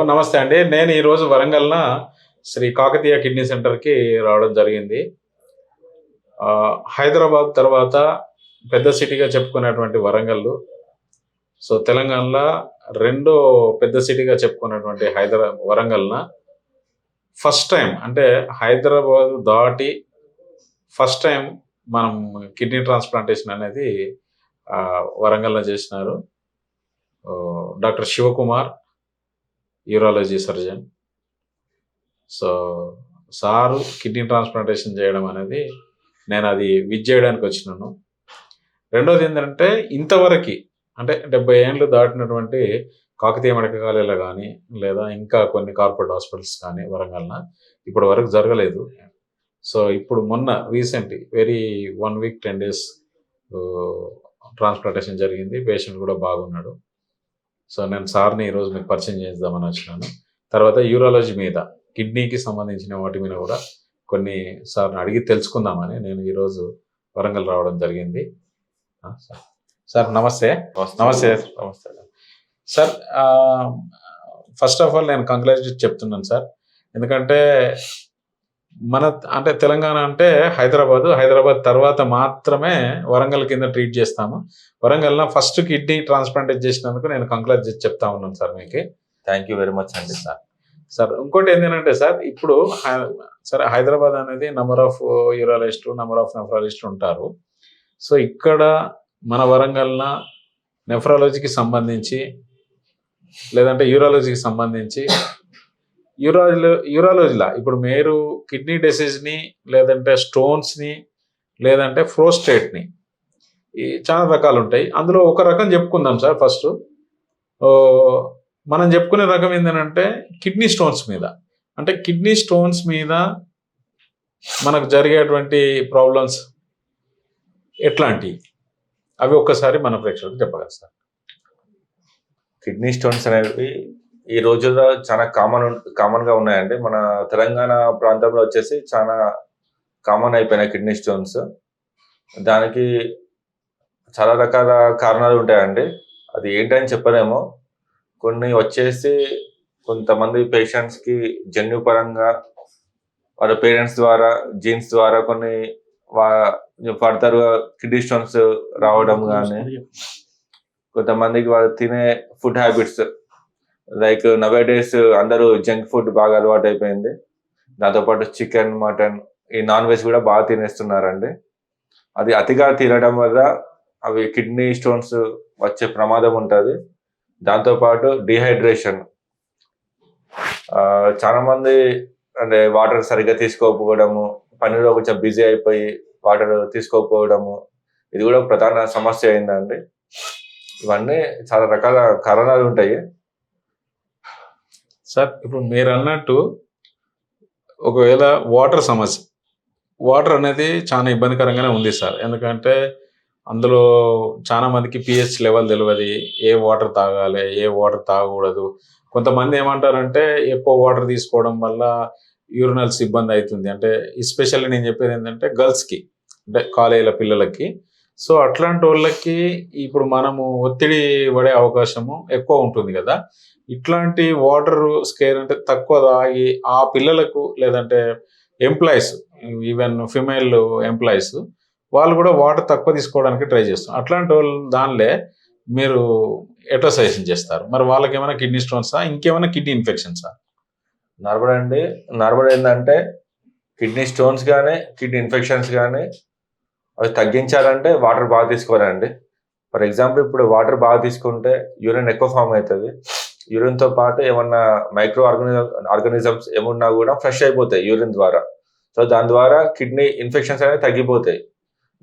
నమస్తే అండి. నేను ఈరోజు వరంగల్‌న శ్రీ కాకతీయ కిడ్నీ సెంటర్‌కి రావడం జరిగింది. హైదరాబాద్ తర్వాత పెద్ద సిటీగా చెప్పుకునేటువంటి వరంగల్లు. సో, తెలంగాణలో రెండో పెద్ద సిటీగా చెప్పుకున్నటువంటి వరంగల్‌న ఫస్ట్ టైమ్ అంటే హైదరాబాద్ దాటి ఫస్ట్ టైమ్ మనం కిడ్నీ ట్రాన్స్‌ప్లాంటేషన్ అనేది వరంగల్‌లో చేసినారు. Doctor Shivakumar urology surgeon. So, sir kidney transplantation చేయడం అనేది నేను అది విజ్ చేయడానికి వచ్చినాను. రెండోది ఏంటంటే ఇంతవరకు అంటే 70 ఏళ్ళు దాటినటువంటి కాకతీయ మెడికల్ కాలేజ్‌లో కానీ లేదా ఇంకా కొన్ని కార్పొరేట్ హాస్పిటల్స్ కానీ వరంగల్‌న ఇప్పటి వరకు జరగలేదు. సో, ఇప్పుడు మొన్న recent very 1 week 10 days transplantation జరిగింది. పేషెంట్ కూడా బాగున్నాడు. సో, నేను సార్‌ని ఈరోజు మీకు పరిచయం చేద్దామని వచ్చినాను. తర్వాత యూరాలజీ మీద కిడ్నీకి సంబంధించిన వాటి మీద కూడా కొన్ని సార్‌ని అడిగి తెలుసుకుందామని నేను ఈరోజు వరంగల్ రావడం జరిగింది. సార్ నమస్తే. నమస్తే. నమస్తే సార్. ఫస్ట్ ఆఫ్ ఆల్ నేను కంగ్రాచులేట్ చెప్తున్నాను సార్. ఎందుకంటే మన అంటే తెలంగాణ అంటే హైదరాబాద్ తర్వాత మాత్రమే వరంగల్ కింద ట్రీట్ చేస్తాము. వరంగల్‌లో ఫస్ట్ కిడ్నీ ట్రాన్స్‌ప్లాంటేషన్ చేసినందుకు నేను కంగ్రాచులేట్ చెప్తా ఉన్నాను సార్ మీకు. థ్యాంక్ యూ వెరీ మచ్ అండి సార్. సార్ ఇంకోటి ఏంటంటే సార్ ఇప్పుడు సరే హైదరాబాద్ అనేది number of urologist, number of nephrologist ఉంటారు. సో, ఇక్కడ మన వరంగల్‌న నెఫ్రాలజీకి సంబంధించి లేదంటే యూరాలజీకి సంబంధించి యూరాలజీలా ఇప్పుడు మీరు కిడ్నీ డిసీజ్ని లేదంటే స్టోన్స్ని లేదంటే ప్రోస్టేట్ని చాలా రకాలు ఉంటాయి. అందులో ఒక రకం చెప్పుకుందాం సార్. ఫస్ట్ మనం చెప్పుకునే రకం ఏంటంటే కిడ్నీ స్టోన్స్ మీద. అంటే కిడ్నీ స్టోన్స్ మీద మనకు జరిగేటువంటి ప్రాబ్లమ్స్ ఎట్లాంటివి అవి ఒక్కసారి మన ప్రేక్షకులకు చెప్పగలరు సార్. కిడ్నీ స్టోన్స్ అనేవి ఈ రోజుల్లో చాలా కామన్గా ఉన్నాయండి. మన తెలంగాణ ప్రాంతంలో వచ్చేసి చాలా కామన్ అయిపోయినాయి కిడ్నీ స్టోన్స్. దానికి చాలా రకాల కారణాలు ఉంటాయండి. అది ఏంటని చెప్పలేము. కొన్ని వచ్చేసి కొంతమంది పేషెంట్స్కి జన్యుపరంగా వాళ్ళ పేరెంట్స్ ద్వారా జీన్స్ ద్వారా కొన్ని ఫర్దర్గా కిడ్నీ స్టోన్స్ రావడం కానీ, కొంతమందికి వాళ్ళు తినే ఫుడ్ హ్యాబిట్స్ లైక్ నవేడేస్ అందరూ జంక్ ఫుడ్ బాగా అలవాటు అయిపోయింది. దాంతోపాటు చికెన్, మటన్, ఈ నాన్ వెజ్ కూడా బాగా తినేస్తున్నారండి. అది అతిగా తినడం వల్ల అవి కిడ్నీ స్టోన్స్ వచ్చే ప్రమాదం ఉంటుంది. దాంతోపాటు డిహైడ్రేషన్, చాలా మంది అంటే వాటర్ సరిగ్గా తీసుకోకపోవడము, పనిలో కొంచెం బిజీ అయిపోయి వాటర్ తీసుకోకపోవడము, ఇది కూడా ప్రధాన సమస్య అయిందండి. ఇవన్నీ చాలా రకాల కారణాలు ఉంటాయి సార్. ఇప్పుడు మీరు అన్నట్టు ఒకవేళ వాటర్ అనేది చాలా ఇబ్బందికరంగానే ఉంది సార్. ఎందుకంటే అందులో చాలా మందికి pH లెవెల్ తెలియదు, ఏ వాటర్ తాగాలి ఏ వాటర్ తాగకూడదు. కొంతమంది ఏమంటారంటే ఎక్కువ వాటర్ తీసుకోవడం వల్ల యూరినల్స్ ఇబ్బంది అవుతుంది. అంటే ఎస్పెషల్లీ నేను చెప్పేది ఏంటంటే గర్ల్స్కి, అంటే కాలేజీల పిల్లలకి. సో, అట్లాంటి వాళ్ళకి ఇప్పుడు మనము ఒత్తిడి పడే అవకాశము ఎక్కువ ఉంటుంది కదా. ఇట్లాంటి వాటర్ స్కేర్ అంటే తక్కువ తాగి ఆ పిల్లలకు లేదంటే ఎంప్లాయీస్, ఈవెన్ ఫిమేల్ ఎంప్లాయీస్ వాళ్ళు కూడా వాటర్ తక్కువ తీసుకోవడానికి ట్రై చేస్తారు. అట్లాంటి వాళ్ళు దానిలో మీరు ఎట్లా సజెషన్ చేస్తారు? మరి వాళ్ళకి ఏమైనా కిడ్నీ స్టోన్సా, ఇంకేమైనా కిడ్నీ ఇన్ఫెక్షన్సా? నార్మల్ ఏంటంటే కిడ్నీ స్టోన్స్ కానీ కిడ్నీ ఇన్ఫెక్షన్స్ కానీ అవి తగ్గించాలంటే వాటర్ బాగా తీసుకోవాలండి. ఫర్ ఎగ్జాంపుల్ ఇప్పుడు వాటర్ బాగా తీసుకుంటే యూరిన్ ఎక్కువ ఫామ్ అవుతుంది. యూరిన్తో పాటు ఏమన్నా మైక్రో ఆర్గానిజమ్స్ ఏమున్నా కూడా ఫ్రెష్ అయిపోతాయి యూరిన్ ద్వారా. సో, దాని ద్వారా కిడ్నీ ఇన్ఫెక్షన్స్ అనేవి తగ్గిపోతాయి.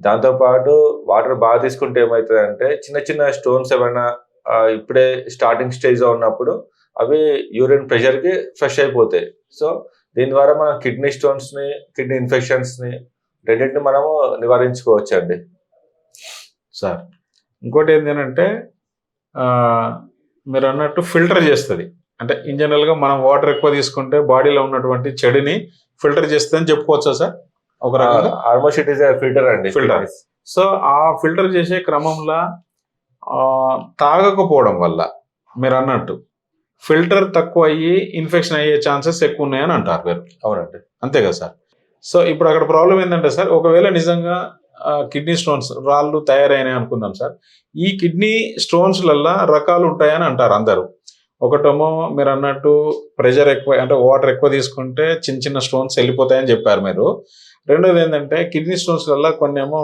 దాంతోపాటు వాటర్ బాగా తీసుకుంటే ఏమవుతుంది అంటే చిన్న చిన్న స్టోన్స్ ఏమైనా ఇప్పుడే స్టార్టింగ్ స్టేజ్లో ఉన్నప్పుడు అవి యూరిన్ ప్రెషర్కి ఫ్రెష్ అయిపోతాయి. సో, దీని ద్వారా మనం కిడ్నీ స్టోన్స్ని, కిడ్నీ ఇన్ఫెక్షన్స్ని రెండింటిని మనము నివారించుకోవచ్చు అండి. సార్ ఇంకోటి ఏంటంటే మీరు అన్నట్టు ఫిల్టర్ చేస్తుంది. అంటే ఇన్ జనరల్గా మనం వాటర్ ఎక్కువ తీసుకుంటే బాడీలో ఉన్నటువంటి చెడుని ఫిల్టర్ చేస్తుందని చెప్పుకోవచ్చా సార్? ఒక రకంగా ఆల్మోస్ట్ ఇట్ ఈస్ ఫిల్టర్ అండి. ఫిల్టర్. సో, ఆ ఫిల్టర్ చేసే క్రమంలో తాగకపోవడం వల్ల మీరు అన్నట్టు ఫిల్టర్ తక్కువ అయ్యి ఇన్ఫెక్షన్ అయ్యే ఛాన్సెస్ ఎక్కువ ఉన్నాయని అంటారు మీరు. అవునండి. అంతే కదా సార్? సో ఇప్పుడు అక్కడ ప్రాబ్లం ఏంటంటే సార్, ఒకవేళ నిజంగా కిడ్నీ స్టోన్స్ రాళ్ళు తయారైనాయి అనుకుందాం సార్. ఈ కిడ్నీ స్టోన్స్‌లల్లా రకాలు ఉంటాయని అంటారు అందరూ. ఒకటేమో మీరన్నట్టు ప్రెషర్ ఎక్కువ అంటే వాటర్ ఎక్కువ తీసుకుంటే చిన్న చిన్న స్టోన్స్ వెళ్ళిపోతాయని చెప్పారు మీరు. రెండోది ఏంటంటే కిడ్నీ స్టోన్స్‌లల్లా కొన్నేమో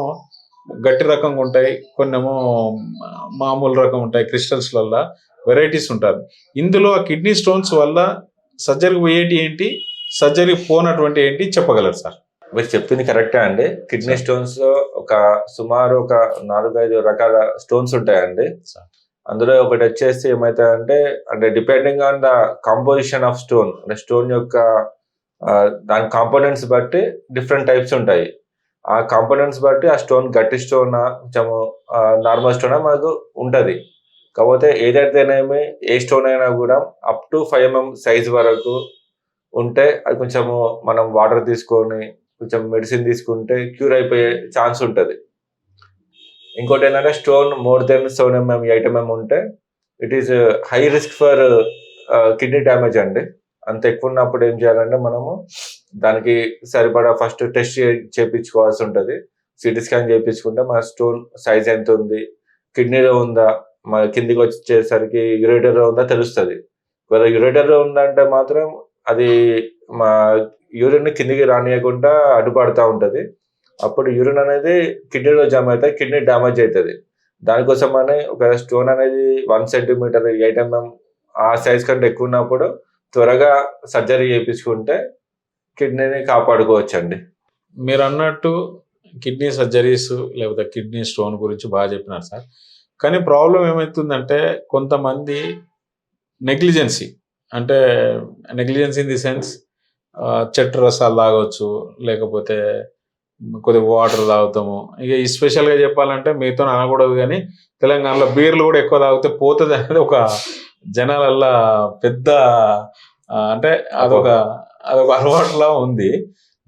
గట్టి రకంగా ఉంటాయి. కొన్నేమో మామూలు రకం ఉంటాయి. క్రిస్టల్స్‌లల్లా వెరైటీస్ ఉంటారు. ఇందులో ఆ కిడ్నీ స్టోన్స్ వల్ల సర్జరీకి పోయేటి ఏంటి? సర్జరీ పోనటువంటి ఏంటి చెప్పగలరు సార్? మీరు చెప్పింది కరెక్టే అండి. కిడ్నీ స్టోన్స్ లో సుమారు ఒక 4-5 రకాల స్టోన్స్ ఉంటాయండి. అందులో ఒకటి వచ్చేసి ఏమైతుందంటే, అంటే depending on the composition of stone, అంటే స్టోన్ యొక్క దాని కాంపోనెంట్స్ బట్టి డిఫరెంట్ టైప్స్ ఉంటాయి. ఆ కాంపోనెంట్స్ బట్టి ఆ స్టోన్ గట్టి స్టోన్, కొంచెము నార్మల్ స్టోన్ మనకు ఉంటది. కాకపోతే ఏదైతేనేమి ఏ స్టోన్ అయినా కూడా అప్ టు 5 mm సైజ్ వరకు ఉంటే అది కొంచెము మనం వాటర్ తీసుకొని కొంచెం మెడిసిన్ తీసుకుంటే క్యూర్ అయిపోయే ఛాన్స్ ఉంటది. ఇంకోటి ఏంటంటే stone more than 7 mm, 8 mm ఉంటే it is high risk for kidney damage అండి. అంత ఎక్కువ ఉన్నప్పుడు ఏం చేయాలంటే మనము దానికి సరిపడా ఫస్ట్ టెస్ట్ చేయించుకోవాల్సి ఉంటుంది. సిటీ స్కాన్ చేయించుకుంటే మన స్టోన్ సైజ్ ఎంత ఉంది, కిడ్నీలో ఉందా, మన కిందికి వచ్చేసరికి యురేటర్లో ఉందా తెలుస్తుంది. ఒకవేళ యురేటర్లో ఉందంటే మాత్రం అది మా యూరిన్ కిందికి రానియకుండా అడ్డుపడతా ఉంటుంది. అప్పుడు యూరిన్ అనేది కిడ్నీలో జమ అయితే కిడ్నీ డ్యామేజ్ అవుతుంది. దానికోసమని ఒక స్టోన్ అనేది 1 centimeter 8 mm ఆ సైజ్ కంటే ఎక్కువ ఉన్నప్పుడు త్వరగా సర్జరీ చేయించుకుంటే కిడ్నీని కాపాడుకోవచ్చండి. మీరు అన్నట్టు కిడ్నీ సర్జరీస్ లేకపోతే కిడ్నీ స్టోన్ గురించి బాగా చెప్పినారు సార్. కానీ ప్రాబ్లం ఏమవుతుందంటే కొంతమంది నెగ్లిజెన్సీ ఇన్ ది సెన్స్ చెట్టు రసాలు తాగొచ్చు, లేకపోతే కొద్దిగా వాటర్ తాగుతాము. ఇక స్పెషల్గా చెప్పాలంటే మీతో అనకూడదు, కానీ తెలంగాణలో బీర్లు కూడా ఎక్కువ తాగితే పోతుంది అనేది ఒక జనాలల్లా పెద్ద అంటే అదొక అలవాటులా ఉంది.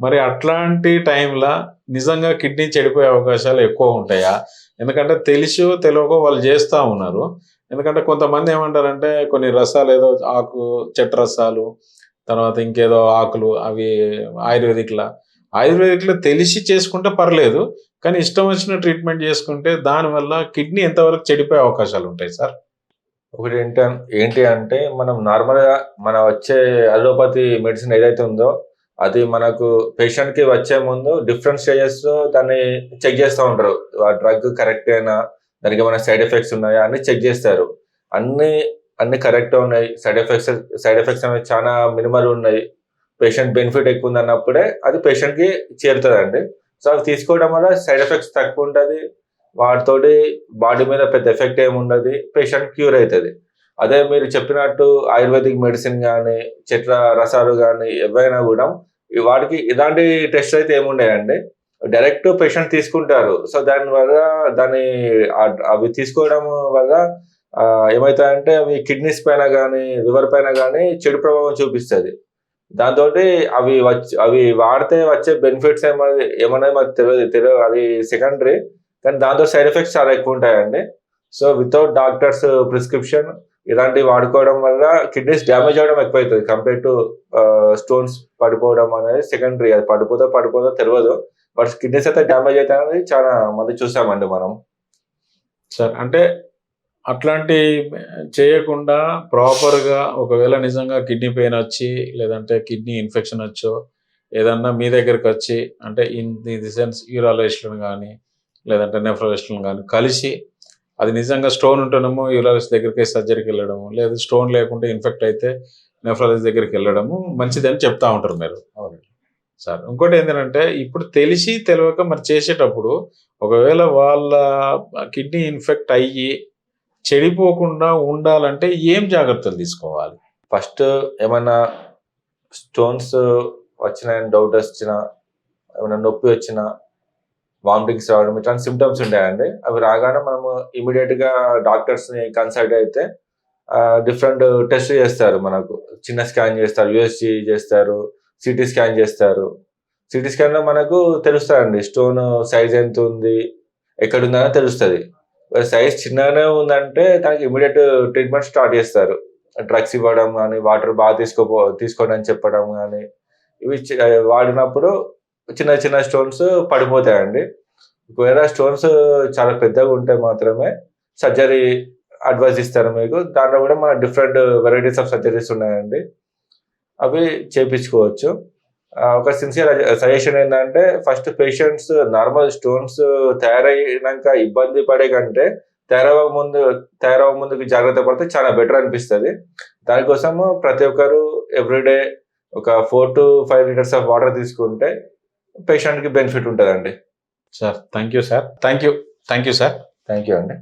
మరి అట్లాంటి టైంలో నిజంగా కిడ్నీ చెడిపోయే అవకాశాలు ఎక్కువ ఉంటాయా? ఎందుకంటే తెలిసో తెలియకో వాళ్ళు చేస్తూ ఉన్నారు. ఎందుకంటే కొంతమంది ఏమంటారంటే కొన్ని రసాలు ఏదో చెట్టు రసాలు, తర్వాత ఇంకేదో ఆకులు, అవి ఆయుర్వేదిక్లో తెలిసి చేసుకుంటే పర్లేదు, కానీ ఇష్టం వచ్చిన ట్రీట్మెంట్ చేసుకుంటే దానివల్ల కిడ్నీ ఎంతవరకు చెడిపోయే అవకాశాలు ఉంటాయి సార్? ఒకటి ఏంటి అంటే మనం నార్మల్గా మన వచ్చే అలోపతి మెడిసిన్ ఏదైతే ఉందో అది మనకు పేషెంట్కి వచ్చే ముందు డిఫరెంట్ స్టేజెస్ దాన్ని చెక్ చేస్తూ ఉంటారు. ఆ డ్రగ్ కరెక్ట్ అయినా, దానికి ఏమైనా సైడ్ ఎఫెక్ట్స్ ఉన్నాయా అన్ని చెక్ చేస్తారు. అన్ని కరెక్ట్ ఉన్నాయి, సైడ్ ఎఫెక్ట్స్ అనేవి చాలా మినిమల్ ఉన్నాయి, పేషెంట్ బెనిఫిట్ ఎక్కువ ఉంది అన్నప్పుడే అది పేషెంట్కి చేరుతుందండి. సో అవి తీసుకోవడం వల్ల సైడ్ ఎఫెక్ట్స్ తక్కువ ఉంటుంది, వాటితోటి బాడీ మీద పెద్ద ఎఫెక్ట్ ఏమి ఉండదు, పేషెంట్ క్యూర్ అవుతుంది. అదే మీరు చెప్పినట్టు ఆయుర్వేదిక్ మెడిసిన్ కానీ చెట్ల రసాలు కానీ ఏవైనా కూడా వాటికి ఇలాంటి టెస్ట్ అయితే ఏముండేయండి, డైరెక్ట్ పేషెంట్ తీసుకుంటారు. సో అవి తీసుకోవడం వల్ల ఏమవుతాయంటే అవి కిడ్నీస్ పైన కానీ లివర్ పైన కానీ చెడు ప్రభావం చూపిస్తుంది. దాంతో అవి వాడితే వచ్చే బెనిఫిట్స్ ఏమన్నా మాకు తెలియదు, అది సెకండరీ. కానీ దాంతో సైడ్ ఎఫెక్ట్స్ చాలా ఎక్కువ ఉంటాయండి. సో వితౌట్ డాక్టర్స్ ప్రిస్క్రిప్షన్ ఇలాంటివి వాడుకోవడం వల్ల కిడ్నీస్ డ్యామేజ్ అవడం ఎక్కువైతుంది కంపేర్ టు స్టోన్స్ పడిపోవడం అనేది సెకండరీ. అది పడిపోదో తెలియదు, బట్ కిడ్నీస్ అయితే డ్యామేజ్ అవుతాయి అనేది చాలా మంది చూసామండి మనం. సార్ అంటే అట్లాంటి చేయకుండా ప్రాపర్గా ఒకవేళ నిజంగా కిడ్నీ పెయిన్ వచ్చి లేదంటే కిడ్నీ ఇన్ఫెక్షన్ వచ్చో ఏదన్నా మీ దగ్గరికి వచ్చి అంటే ఇన్ ది సెన్స్ యూరాలజిస్ట్లను కానీ లేదంటే నెఫ్రాలజిస్ట్లను కానీ కలిసి అది నిజంగా స్టోన్ ఉంటేనేమో యూరాలజిస్ట్ దగ్గరికి సర్జరీకి వెళ్ళడము, లేదా స్టోన్ లేకుంటే ఇన్ఫెక్ట్ అయితే నెఫ్రాలజిస్ట్ దగ్గరికి వెళ్ళడము మంచిదని చెప్తా ఉంటారు మీరు. అవునండి సార్. ఇంకోటి ఏంటంటే ఇప్పుడు తెలిసి తెలియక మరి చేసేటప్పుడు ఒకవేళ వాళ్ళ కిడ్నీ ఇన్ఫెక్ట్ అయ్యి చెడిపోకుండా ఉండాలంటే ఏం జాగ్రత్తలు తీసుకోవాలి? ఫస్ట్ ఏమైనా స్టోన్స్ వచ్చిన డౌట్ వచ్చినా, ఏమైనా నొప్పి వచ్చినా, వామిటింగ్స్ రావడం ఇట్లాంటి సిమ్టమ్స్ ఉంటాయండి. అవి రాగానే మనము ఇమీడియట్గా డాక్టర్స్ని కన్సల్ట్ అయితే డిఫరెంట్ టెస్ట్ చేస్తారు. మనకు చిన్న స్కాన్ చేస్తారు, యూఎస్జీ చేస్తారు, సిటీ స్కాన్ చేస్తారు. సిటీ స్కాన్లో మనకు తెలుస్తుందండి స్టోన్ సైజ్ ఎంత ఉంది, ఎక్కడుందని తెలుస్తుంది. సైజ్ చిన్నగానే ఉందంటే దానికి ఇమీడియట్ ట్రీట్మెంట్ స్టార్ట్ చేస్తారు. డ్రగ్స్ ఇవ్వడం కానీ, వాటర్ బాగా తీసుకోండి అని చెప్పడం కానీ, ఇవి వాడినప్పుడు చిన్న చిన్న స్టోన్స్ పడిపోతాయండి. ఒకవేళ స్టోన్స్ చాలా పెద్దగా ఉంటే మాత్రమే సర్జరీ అడ్వైస్ ఇస్తారు మీకు. దాంట్లో కూడా మన డిఫరెంట్ వెరైటీస్ ఆఫ్ సర్జరీస్ ఉన్నాయండి. అవి చేపించుకోవచ్చు. ఒక సిన్సియర్ సజెషన్ ఏంటంటే, ఫస్ట్ పేషెంట్స్ నార్మల్ స్టోన్స్ తయారైనాక ఇబ్బంది పడే కంటే తయారవ ముందుకు జాగ్రత్త పడితే చాలా బెటర్ అనిపిస్తుంది. దానికోసము ప్రతి ఒక్కరు ఎవ్రీడే ఒక 4 to 5 లీటర్స్ ఆఫ్ వాటర్ తీసుకుంటే పేషెంట్కి బెనిఫిట్ ఉంటుందండి. Sir thank you sir. Thank you sir. Thank you అండి.